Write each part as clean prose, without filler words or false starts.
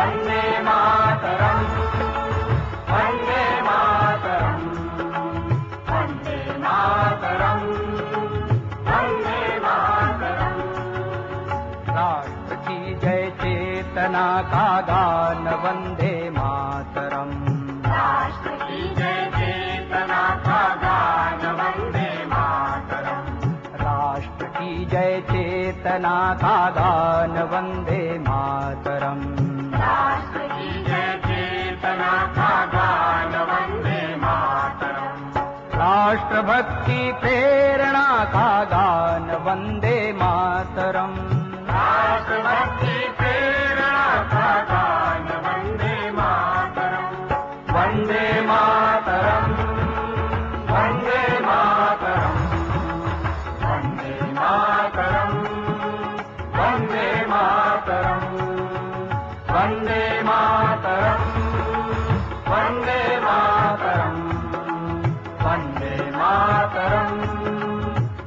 वन्दे मातरम् वन्दे मातरम् वन्दे मातरम् वन्दे मातरम्। राष्ट्र की जय चेतना का गान वन्दे मातरम्। राष्ट्र की जय चेतना का गान वन्दे मातरम्। राष्ट्र की जय चेतना का गान वन्दे मातरम्। राष्ट्र की जय चेतना का गान वन्दे मातरम्। राष्ट्रभक्ति प्रेरणा का गान वन्दे मातरम्। राष्ट्रभक्ति प्रेरणा का गान वन्दे मातरम्। वन्दे मातरम् वन्दे मातरम् वन्दे मातरम् वन्दे मातरम् वन्दे मातरम् वन्दे मातरम् वन्दे मातरम्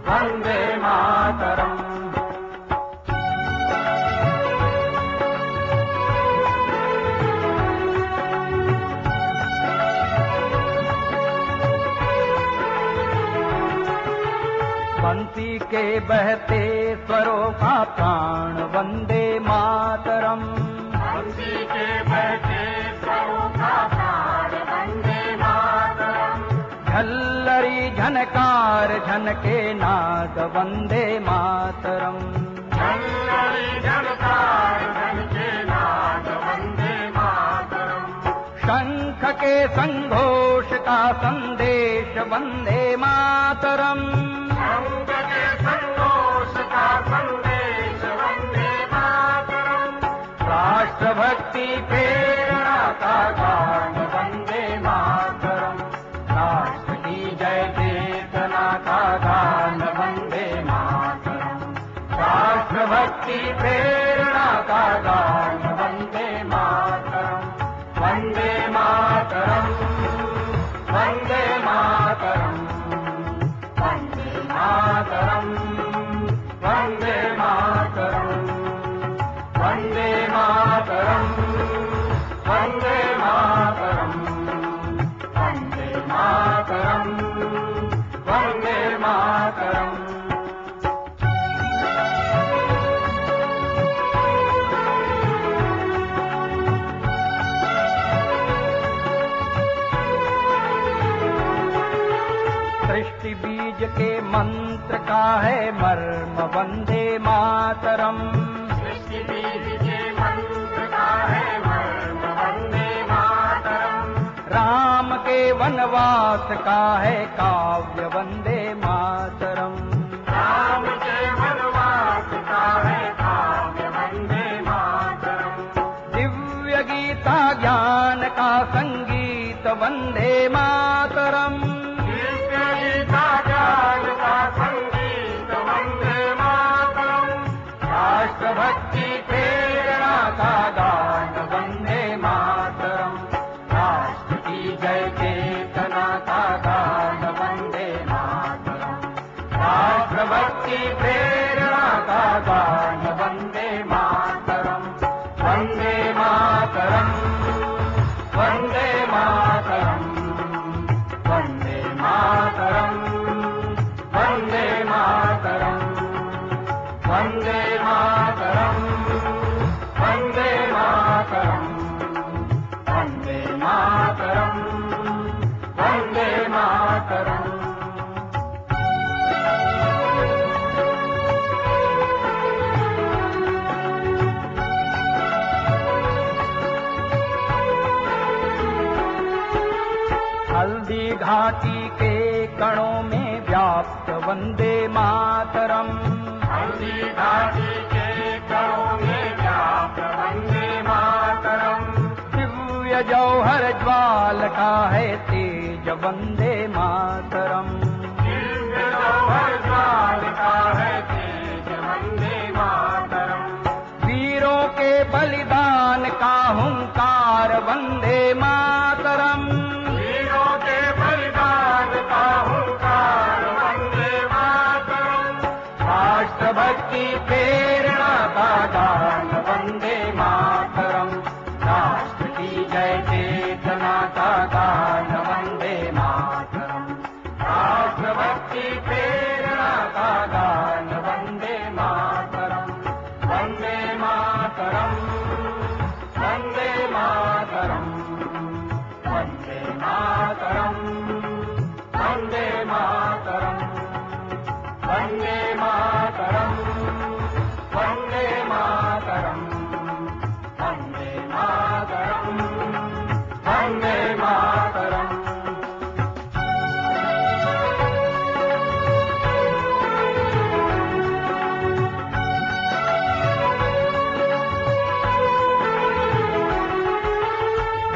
वन्दे मातरम्। बंसी के बहते स्वरों का प्राण वन्दे मातरम्। बंसी के बहते स्वरों का प्राण वन्दे मातरम्। झल्लरी झनकार झनके नाद वन्दे मातरम्। झल्लरी झनकार झनके नाद वन्दे मातरम्। शंख के संघोष का संदेश वन्दे मातरम्। शंख के संघोष का संदेश वन्दे मातरम्। राष्ट्रभक्ति प्रेरणा का गान वन्दे मातरम्। राष्ट्र की जय चेतना का गान वन्दे मातरम्। राष्ट्रभक्ति प्रेरणा का गान वन्दे मातरम्। वन्दे मातरम् वन्दे मातरम् वन्दे मातरम् वन्दे मातरम् वन्दे मातरम् वन्दे मातरम् वन्दे मातरम् वन्दे मातरम्। सृष्टि बीज के मंत्र का है मर्म वन्दे मातरम्। सृष्टि बीज के मंत्र का है मर्म वन्दे मातरम्। राम के वनवास का है काव्य वन्दे मातरम्। राम के वनवास का है काव्य वन्दे मातरम्। दिव्य गीता ज्ञान का संगीत वन्दे मातरम्। राष्ट्रभक्ति प्रेरणा का गान वन्दे मातरम्। राष्ट्र की जय चेतना का गान वन्दे मातरम्। राष्ट्रभक्ति प्रेरणा का गान वन्दे मातरम्। वन्दे मातरम् वन्दे मातरम् वन्दे मातरम् वन्दे मातरम् वन्दे मातरम् वन्दे मातरम् वन्दे मातरम् वन्दे मातरम्। हल्दी घाटी के कणों में व्याप्त वन्दे मातरम्। हल्दी घाटी के कणों में व्याप्त वन्दे मातरम्। दिव्य जौहर ज्वाल का है तेज वन्दे मातरम्। दिव्य जौहर ज्वाल का है तेज वन्दे मातरम्। वीरों के बलिदान का हुंकार वन्दे मातरम्। वीरों के बलिदान का हुंकार वन्दे मातरम्। राष्ट्रभक्ति प्रेरणा का गान वन्दे मातरम्।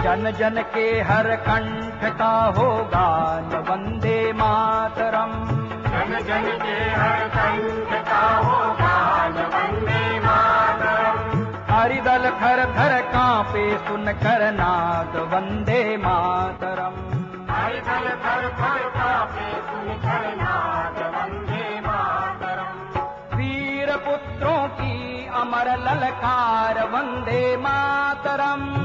जन जन के हर कंठ का हो गान वंदे मातरम। जन जन के हर कंठ का हो गान वंदे मातरम। हरिदल थर थर कांपे सुनकर नाद वंदे मातरम। हरिदल थर थर कांपे सुनकर नाद वंदे मातरम। वीर पुत्रों की अमर ललकार वंदे मातरम।